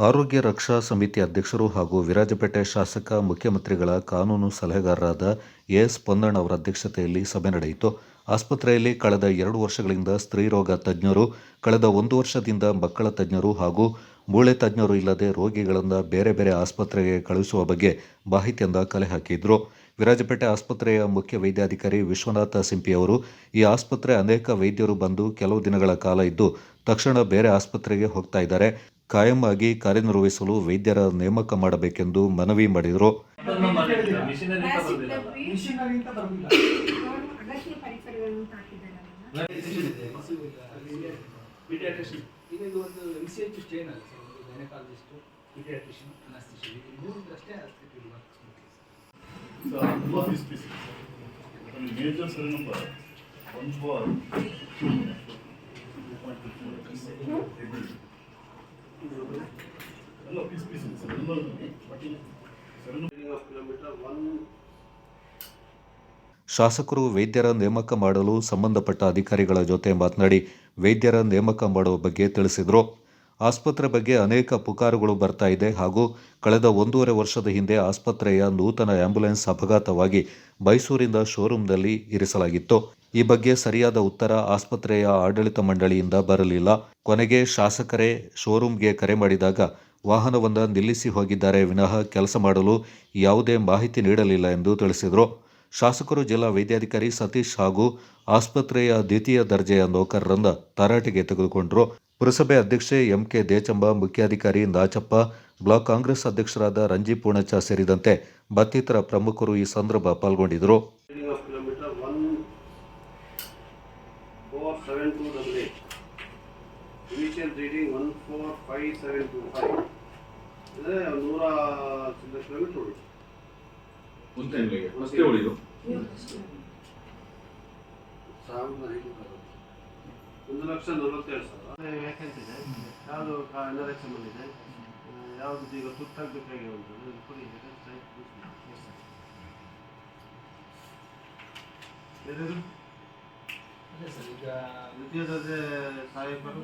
ಆರೋಗ್ಯ ರಕ್ಷಾ ಸಮಿತಿ ಅಧ್ಯಕ್ಷರು ಹಾಗೂ ವಿರಾಜಪೇಟೆ ಶಾಸಕ ಮುಖ್ಯಮಂತ್ರಿಗಳ ಕಾನೂನು ಸಲಹೆಗಾರರಾದ ಎಸ್ ಪೊನ್ನಣ್ಣ ಅವರ ಅಧ್ಯಕ್ಷತೆಯಲ್ಲಿ ಸಭೆ ನಡೆಯಿತು. ಆಸ್ಪತ್ರೆಯಲ್ಲಿ ಕಳೆದ 2 ವರ್ಷಗಳಿಂದ ಸ್ತ್ರೀರೋಗ ತಜ್ಞರು, ಕಳೆದ 1 ವರ್ಷದಿಂದ ಮಕ್ಕಳ ತಜ್ಞರು ಹಾಗೂ ಮೂಳೆ ತಜ್ಞರು ಇಲ್ಲದೆ ರೋಗಿಗಳನ್ನು ಬೇರೆ ಬೇರೆ ಆಸ್ಪತ್ರೆಗೆ ಕಳುಹಿಸುವ ಬಗ್ಗೆ ಮಾಹಿತಿಯಿಂದ ಕಲೆ ಹಾಕಿದ್ರು. ವಿರಾಜಪೇಟೆ ಆಸ್ಪತ್ರೆಯ ಮುಖ್ಯ ವೈದ್ಯಾಧಿಕಾರಿ ವಿಶ್ವನಾಥ ಸಿಂಪಿಯವರು, ಈ ಆಸ್ಪತ್ರೆ ಅನೇಕ ವೈದ್ಯರು ಬಂದು ಕೆಲವು ದಿನಗಳ ಕಾಲ ಇದ್ದು ತಕ್ಷಣ ಬೇರೆ ಆಸ್ಪತ್ರೆಗೆ ಹೋಗ್ತಾ ಇದ್ದಾರೆ. ಕಾಯಂ ಆಗಿ ಕಾರ್ಯನಿರ್ವಹಿಸಲು ವೈದ್ಯರ ನೇಮಕ ಮಾಡಬೇಕೆಂದು ಮನವಿ ಮಾಡಿದರು. ಶಾಸಕರು ವೈದ್ಯರ ನೇಮಕ ಮಾಡಲು ಸಂಬಂಧಪಟ್ಟ ಅಧಿಕಾರಿಗಳ ಜೊತೆ ಮಾತನಾಡಿ ವೈದ್ಯರ ನೇಮಕ ಮಾಡುವ ಬಗ್ಗೆ ತಿಳಿಸಿದರು. ಆಸ್ಪತ್ರೆ ಬಗ್ಗೆ ಅನೇಕ ಪುಕಾರುಗಳು ಬರ್ತಾ ಇದೆ ಹಾಗೂ ಕಳೆದ 1.5 ವರ್ಷದ ಹಿಂದೆ ಆಸ್ಪತ್ರೆಯ ನೂತನ ಆಂಬ್ಯುಲೆನ್ಸ್ ಅಪಘಾತವಾಗಿ ಮೈಸೂರಿನ ಶೋರೂಮ್ನಲ್ಲಿ ಇರಿಸಲಾಗಿತ್ತು. ಈ ಬಗ್ಗೆ ಸರಿಯಾದ ಉತ್ತರ ಆಸ್ಪತ್ರೆಯ ಆಡಳಿತ ಮಂಡಳಿಯಿಂದ ಬರಲಿಲ್ಲ. ಕೊನೆಗೆ ಶಾಸಕರೇ ಶೋರೂಮ್ಗೆ ಕರೆ ಮಾಡಿದಾಗ ವಾಹನವನ್ನು ನಿಲ್ಲಿಸಿ ಹೋಗಿದ್ದಾರೆ ವಿನಃ ಕೆಲಸ ಮಾಡಲು ಯಾವುದೇ ಮಾಹಿತಿ ನೀಡಲಿಲ್ಲ ಎಂದು ತಿಳಿಸಿದರು. ಶಾಸಕರು ಜಿಲ್ಲಾ ವೈದ್ಯಾಧಿಕಾರಿ ಸತೀಶ್ ಹಾಗೂ ಆಸ್ಪತ್ರೆಯ ದ್ವಿತೀಯ ದರ್ಜೆಯ ನೌಕರರನ್ನು ತರಾಟೆಗೆ ತೆಗೆದುಕೊಂಡರು. ಪುರಸಭೆ ಅಧ್ಯಕ್ಷೆ ಎಂಕೆ ದೇಚಂಬ, ಮುಖ್ಯಾಧಿಕಾರಿ ನಾಚಪ್ಪ, ಬ್ಲಾಕ್ ಕಾಂಗ್ರೆಸ್ ಅಧ್ಯಕ್ಷರಾದ ರಂಜಿ ಪೂಣಚ್ಚ ಸೇರಿದಂತೆ ಮತ್ತಿತರ ಪ್ರಮುಖರು ಈ ಸಂದರ್ಭ ಪಾಲ್ಗೊಂಡಿದ್ದರು. Initial reading 145725. This is 100 kilometer. One time like it. Stay over here. ಒಂದು ಲಕ್ಷ 42,000 ಸರ್. ವ್ಯಾಕೆನ್ಸಿ ಇದೆ. ಯಾವುದು ಎಲೆಕ್ಷನ್ ಬಂದಿದೆ, ಯಾವುದು ಈಗ ತುರ್ತಾಗಬೇಕಾಗಿ ಉಂಟು ಕೊಡಿ. ಈಗ ದ್ವಿತೀಯ ದರ್ಜೆ ಸಹಾಯಕರು